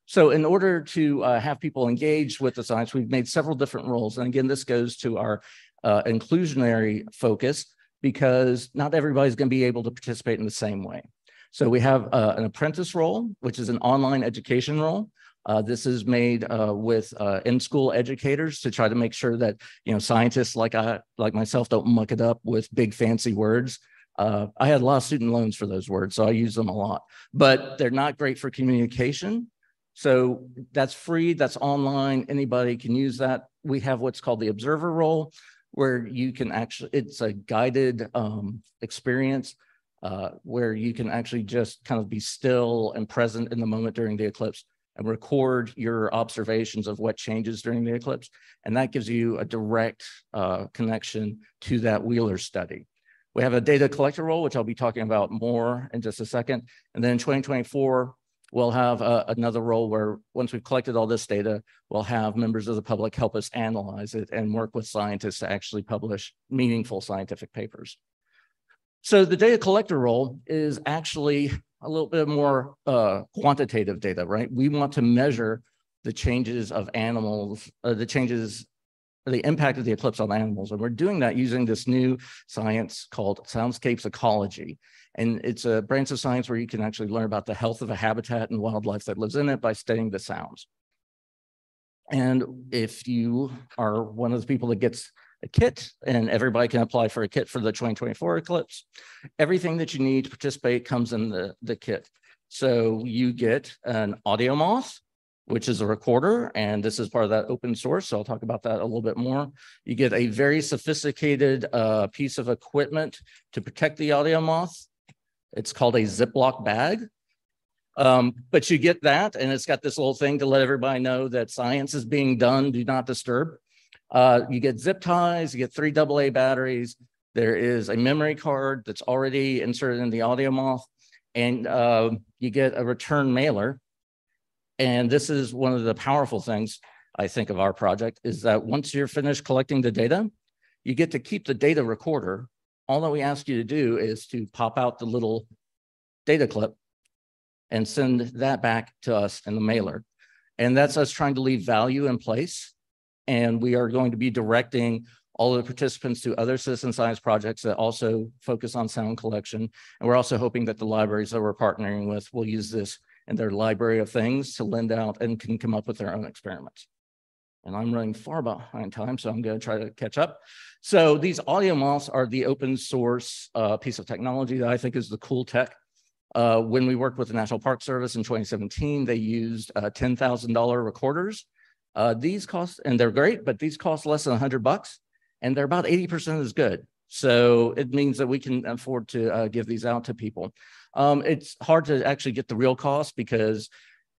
So in order to have people engaged with the science, we've made several different roles. And again, this goes to our inclusionary focus, because not everybody's going to be able to participate in the same way. So we have an apprentice role, which is an online education role. This is made with in-school educators to try to make sure that, you know, scientists like myself don't muck it up with big fancy words. I had a lot of student loans for those words, so I use them a lot, but they're not great for communication. So that's free, that's online, anybody can use that. We have what's called the observer role, where you can actually, it's a guided experience where you can actually just kind of be still and present in the moment during the eclipse and record your observations of what changes during the eclipse. And that gives you a direct connection to that Wheeler study. We have a data collector role, which I'll be talking about more in just a second. And then in 2024, we'll have another role where once we've collected all this data, we'll have members of the public help us analyze it and work with scientists to actually publish meaningful scientific papers. So the data collector role is actually a little bit more quantitative data, right? We want to measure the changes of animals, the impact of the eclipse on animals. And we're doing that using this new science called soundscapes ecology. And it's a branch of science where you can actually learn about the health of a habitat and wildlife that lives in it by studying the sounds. And if you are one of the people that gets a kit, and everybody can apply for a kit for the 2024 eclipse, everything that you need to participate comes in the kit. So you get an audio moth, which is a recorder, and this is part of that open source, so I'll talk about that a little bit more. You get a very sophisticated piece of equipment to protect the audio moth. It's called a Ziploc bag. But you get that, and it's got this little thing to let everybody know that science is being done, do not disturb. You get zip ties, you get 3 AA batteries. There is a memory card that's already inserted in the audio moth, and you get a return mailer. And this is one of the powerful things, I think, of our project, is that once you're finished collecting the data, you get to keep the data recorder. All that we ask you to do is to pop out the little data clip and send that back to us in the mailer. And that's us trying to leave value in place. And we are going to be directing all of the participants to other citizen science projects that also focus on sound collection. And we're also hoping that the libraries that we're partnering with will use this in their library of things to lend out and can come up with their own experiments. And I'm running far behind time, so I'm going to try to catch up. So these audio moths are the open source piece of technology that I think is the cool tech. When we worked with the National Park Service in 2017, they used $10,000 recorders. These cost, and they're great, but these cost less than $100, and they're about 80% as good. So it means that we can afford to give these out to people. It's hard to actually get the real cost because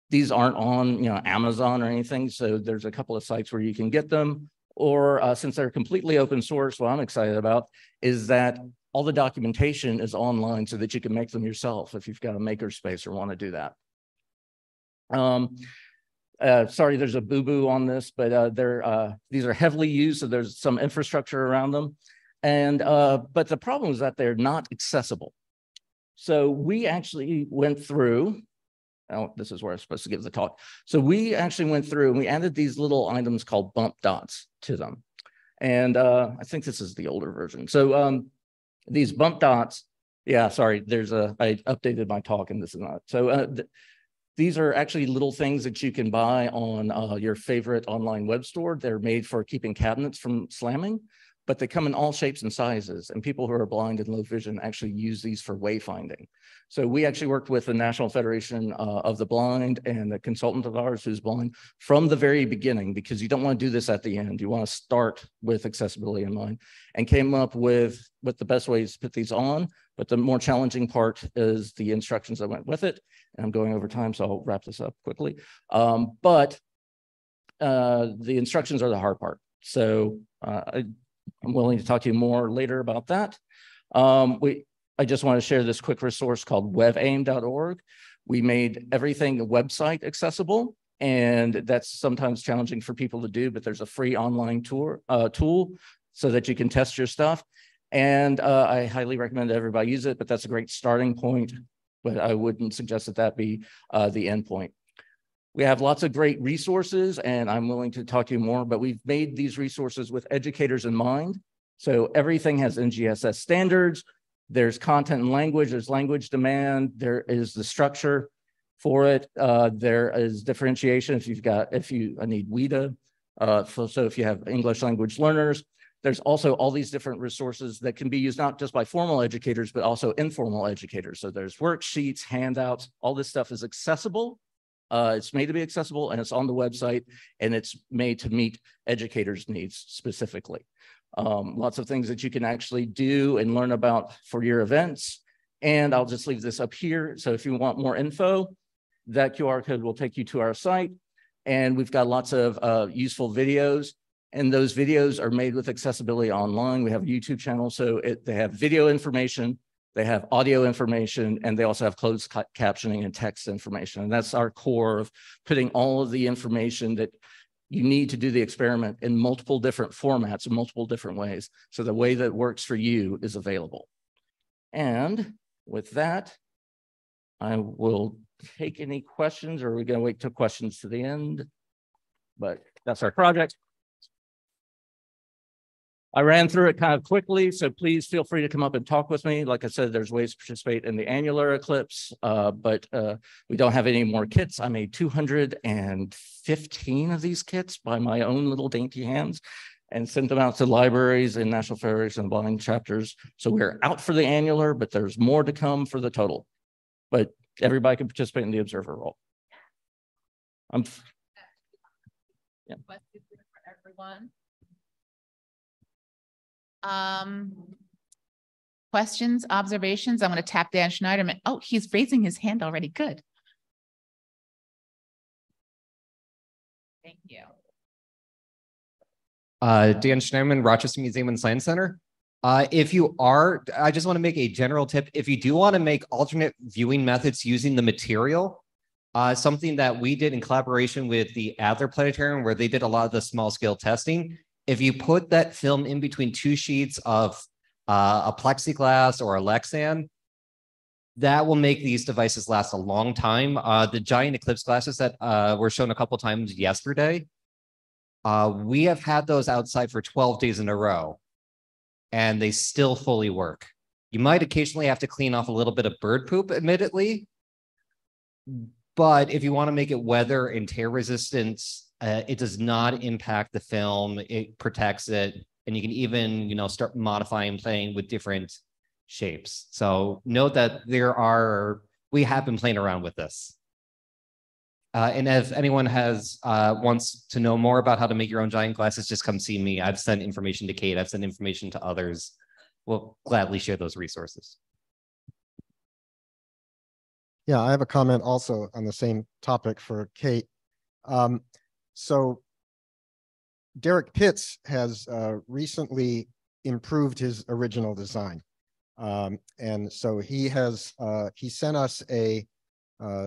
these aren't on, Amazon or anything. So there's a couple of sites where you can get them. Or since they're completely open source, what I'm excited about is that all the documentation is online so that you can make them yourself if you've got a makerspace or want to do that. Sorry, there's a boo-boo on this, but these are heavily used, so there's some infrastructure around them. And but the problem is that they're not accessible. So we actually went through, this is where I'm supposed to give the talk. So we actually went through and we added these little items called bump dots to them. And I think this is the older version. So these bump dots, yeah, sorry, I updated my talk and this is not. So these are actually little things that you can buy on your favorite online web store. They're made for keeping cabinets from slamming, but they come in all shapes and sizes. And people who are blind and low vision actually use these for wayfinding. So we actually worked with the National Federation of the Blind and a consultant of ours who's blind from the very beginning, because you don't want to do this at the end. You want to start with accessibility in mind, and came up with what the best ways to put these on. But the more challenging part is the instructions that went with it. And I'm going over time, so I'll wrap this up quickly. But the instructions are the hard part. So I'm willing to talk to you more later about that. I just want to share this quick resource called webaim.org. We made everything website accessible, and that's sometimes challenging for people to do, but there's a free online tool so that you can test your stuff. And I highly recommend that everybody use it, but that's a great starting point, but I wouldn't suggest that that be the end point. We have lots of great resources, and I'm willing to talk to you more, but we've made these resources with educators in mind. So everything has NGSS standards. There's content and language, there's language demand, there is the structure for it. There is differentiation if you need WIDA. So if you have English language learners, there's also all these different resources that can be used not just by formal educators, but also informal educators. So there's worksheets, handouts, all this stuff is accessible. It's made to be accessible and it's on the website and it's made to meet educators' needs specifically. Lots of things that you can actually do and learn about for your events. And I'll just leave this up here. So if you want more info, that QR code will take you to our site. And we've got lots of useful videos. And those videos are made with accessibility online. We have a YouTube channel, so they have video information, they have audio information, and they also have closed captioning and text information. And that's our core of putting all of the information that you need to do the experiment in multiple different formats, in multiple different ways. So the way that works for you is available. And with that, I will take any questions, or are we going to wait till questions to the end? But that's our project. I ran through it kind of quickly, so please feel free to come up and talk with me. Like I said, there's ways to participate in the annular eclipse, but we don't have any more kits. I made 215 of these kits by my own little dainty hands and sent them out to libraries and National Federation of Blind chapters. So we're out for the annular, but there's more to come for the total. But everybody can participate in the observer role. Yeah. Questions for everyone? Questions, observations? I'm going to tap Dan Schneiderman. Oh, he's raising his hand already. Good. Thank you. Dan Schneiderman, Rochester Museum and Science Center. If you are, I just want to make a general tip. If you do want to make alternate viewing methods using the material, something that we did in collaboration with the Adler Planetarium, where they did a lot of the small scale testing. If you put that film in between two sheets of a plexiglass or a Lexan, that will make these devices last a long time. The giant Eclipse glasses that were shown a couple times yesterday, we have had those outside for 12 days in a row, and they still fully work. You might occasionally have to clean off a little bit of bird poop, admittedly, but if you want to make it weather and tear resistant, it does not impact the film. It protects it, and you can even, start modifying, playing with different shapes. So note that we have been playing around with this. And if anyone wants to know more about how to make your own giant glasses, just come see me. I've sent information to Kate. I've sent information to others. We'll gladly share those resources. Yeah, I have a comment also on the same topic for Kate. So Derek Pitts has recently improved his original design. And so he sent us a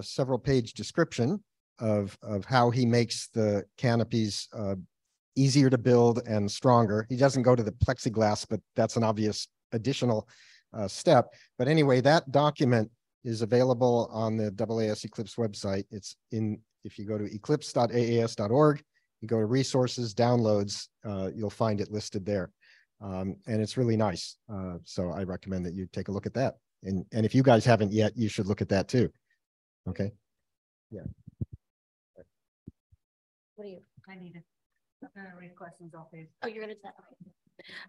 several page description of how he makes the canopies easier to build and stronger. He doesn't go to the plexiglass, but that's an obvious additional step. But anyway, that document is available on the AAS Eclipse website. If you go to eclipse.aas.org, you go to resources, downloads, you'll find it listed there. And it's really nice. So I recommend that you take a look at that. And if you guys haven't yet, you should look at that too. Okay. Yeah. What do you? I need it. I'm going to read questions off these. Oh, you're going to do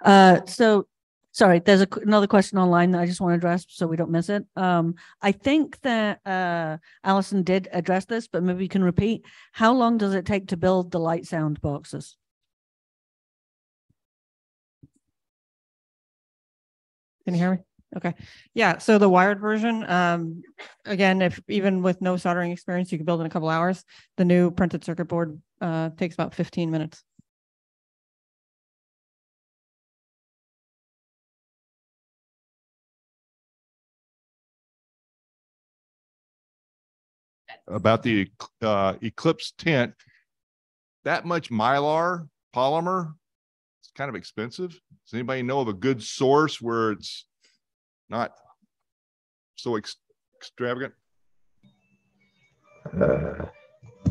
that. So sorry, there's another question online that I just want to address so we don't miss it. I think that Allison did address this, but maybe you can repeat. How long does it take to build the light sound boxes? Can you hear me? Okay. Yeah. So the wired version, again, even with no soldering experience, you can build in a couple hours. The new printed circuit board takes about 15 minutes. About the Eclipse tent, that much Mylar polymer, it's kind of expensive. Does anybody know of a good source where it's not so extravagant?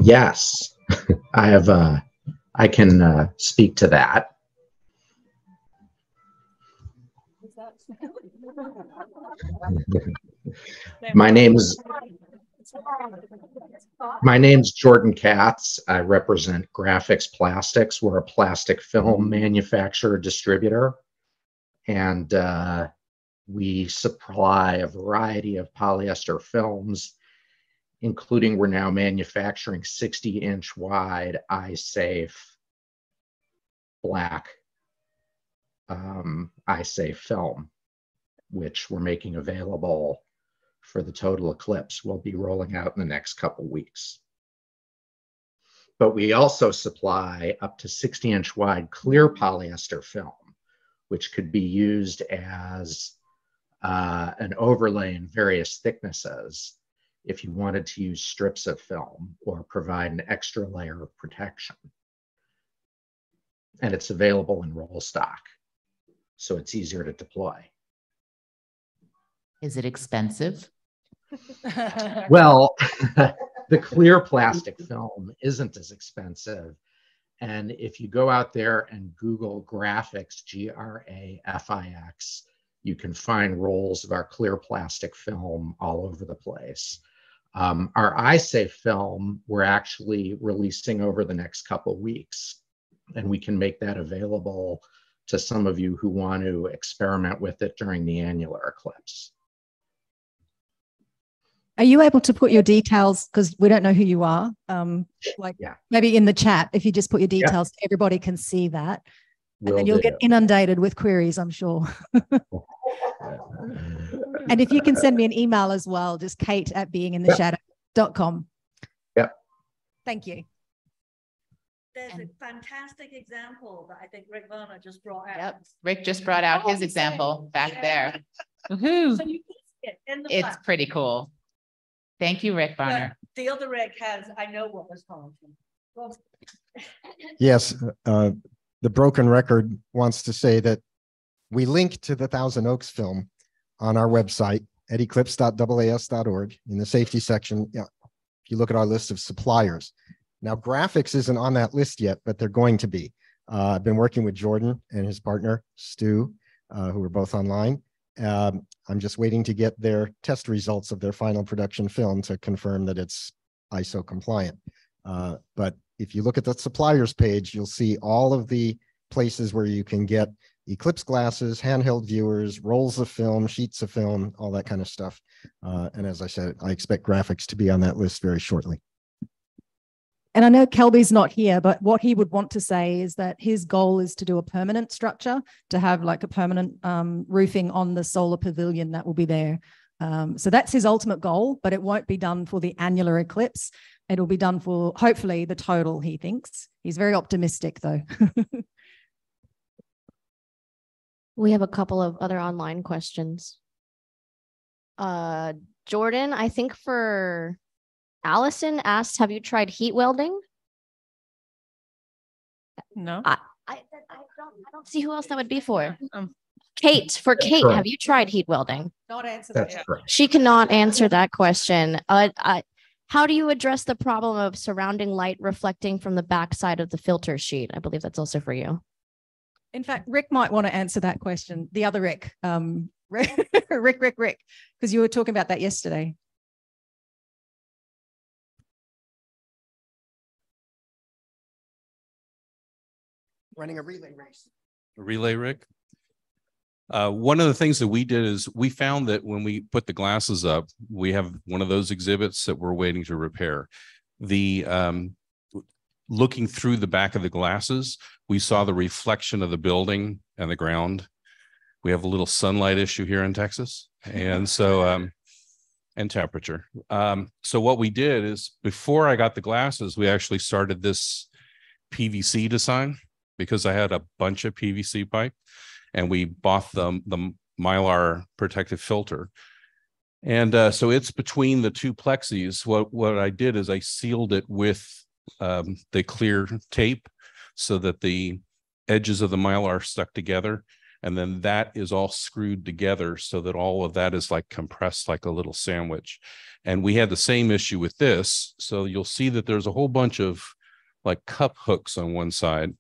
Yes, I have. I can speak to that. My name is My name's Jordan Katz. I represent Graphics Plastics. We're a plastic film manufacturer distributor, and we supply a variety of polyester films, including we're now manufacturing 60-inch wide eye-safe black eye-safe film, which we're making available for the total Eclipse. We'll be rolling out in the next couple weeks. But we also supply up to 60-inch wide clear polyester film, which could be used as an overlay in various thicknesses if you wanted to use strips of film or provide an extra layer of protection. And it's available in roll stock, so it's easier to deploy. Is it expensive? Well, the clear plastic film isn't as expensive. And if you go out there and Google graphics, Grafix, you can find rolls of our clear plastic film all over the place. Our eye-safe film, we're actually releasing over the next couple of weeks, and we can make that available to some of you who want to experiment with it during the annular eclipse. Are you able to put your details, because we don't know who you are, maybe in the chat, if you just put your details, everybody can see that. And then you'll get inundated with queries, I'm sure. And if you can send me an email as well, just kate@beingintheshadow.com. Yep. Thank you. There's a fantastic example that I think Rick Varner just brought out. Yep. Rick just brought out his example back there. Woohoo. So you can see it in the It's back. pretty cool. Thank you, Rick Varner. But the other Rick has, I know what was called. Well, Yes, the broken record wants to say that we link to the Thousand Oaks film on our website at eclipse.aas.org in the safety section. Yeah, if you look at our list of suppliers. Now, graphics isn't on that list yet, but they're going to be. I've been working with Jordan and his partner, Stu, who are both online. I'm just waiting to get their test results of their final production film to confirm that it's ISO compliant. But if you look at the suppliers page, you'll see all of the places where you can get Eclipse glasses, handheld viewers, rolls of film, sheets of film, all that kind of stuff. And as I said, I expect graphics to be on that list very shortly. And I know Kelby's not here, but what he would want to say is that his goal is to do a permanent structure, to have like a permanent roofing on the solar pavilion that will be there. So that's his ultimate goal, but it won't be done for the annular eclipse. It'll be done for hopefully the total, he thinks. He's very optimistic though. We have a couple of other online questions. Jordan, I think for Allison asked, have you tried heat welding? No. I don't see who else that would be for. Kate, for Kate, correct. have you tried heat welding? Not answer That's correct. She cannot answer that question. How do you address the problem of surrounding light reflecting from the backside of the filter sheet? I believe that's also for you. In fact, Rick might want to answer that question. The other Rick, Rick, because you were talking about that yesterday. Running a relay race. Relay, Rick. One of the things that we did is we found that when we put the glasses up, we have one of those exhibits that we're waiting to repair. Looking through the back of the glasses, we saw the reflection of the building and the ground. We have a little sunlight issue here in Texas. And so, and temperature. So what we did is before I got the glasses, we actually started this PVC design because I had a bunch of PVC pipe and we bought the Mylar protective filter. And so it's between the two plexis. What I did is I sealed it with the clear tape so that the edges of the Mylar stuck together. And then that is all screwed together so that all of that is like compressed like a little sandwich. And we had the same issue with this. So you'll see that there's a whole bunch of like cup hooks on one side.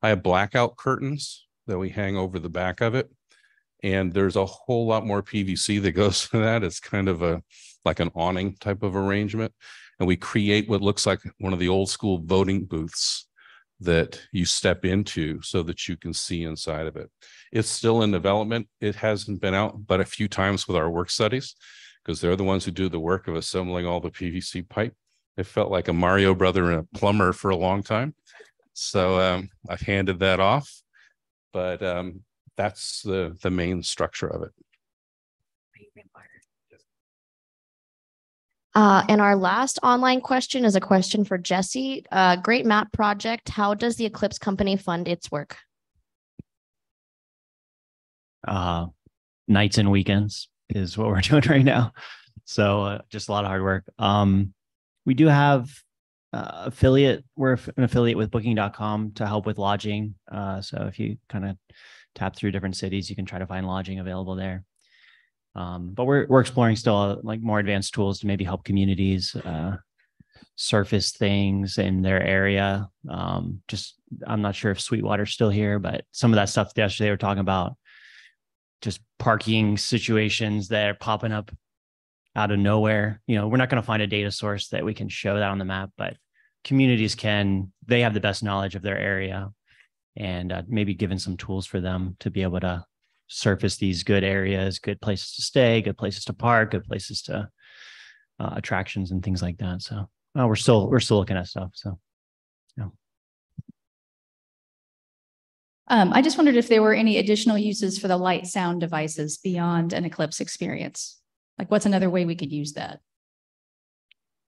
I have blackout curtains that we hang over the back of it. And there's a whole lot more PVC that goes to that. It's kind of like an awning type of arrangement. And we create what looks like one of the old school voting booths that you step into so that you can see inside of it. It's still in development. It hasn't been out but a few times with our work studies, because they're the ones who do the work of assembling all the PVC pipe. It felt like a Mario brother and a plumber for a long time. So I've handed that off, but that's the main structure of it. And our last online question is a question for Jesse. Great map project. How does the Eclipse company fund its work? Nights and weekends is what we're doing right now. So just a lot of hard work. We do have we're an affiliate with booking.com to help with lodging. So if you kind of tap through different cities, you can try to find lodging available there. But we're exploring still like more advanced tools to maybe help communities surface things in their area. I'm not sure if Sweetwater's still here, but some of that stuff yesterday they were talking about, just parking situations that are popping up out of nowhere. We're not going to find a data source that we can show that on the map, but communities they have the best knowledge of their area, and maybe given some tools for them to be able to surface these good areas, good places to stay, good places to park, good places to attractions and things like that. So we're still looking at stuff. So yeah. I just wondered if there were any additional uses for the light sound devices beyond an Eclipse experience. Like, what's another way we could use that?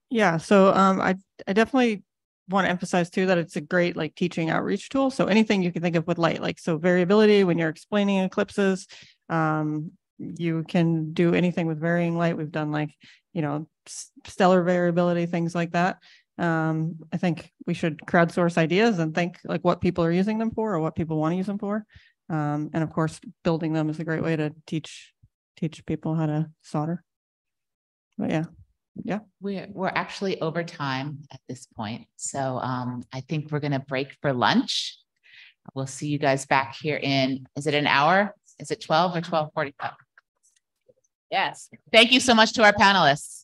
Yeah, so I definitely want to emphasize too that it's a great like teaching outreach tool. So anything you can think of with light, like so variability when you're explaining eclipses, you can do anything with varying light. We've done like, stellar variability, things like that. I think we should crowdsource ideas and think like what people are using them for or what people want to use them for. And of course, building them is a great way to teach people how to solder. But yeah. We're actually over time at this point. So I think we're going to break for lunch. We'll see you guys back here is it an hour? Is it 12 or 12:45? Yes. Thank you so much to our panelists.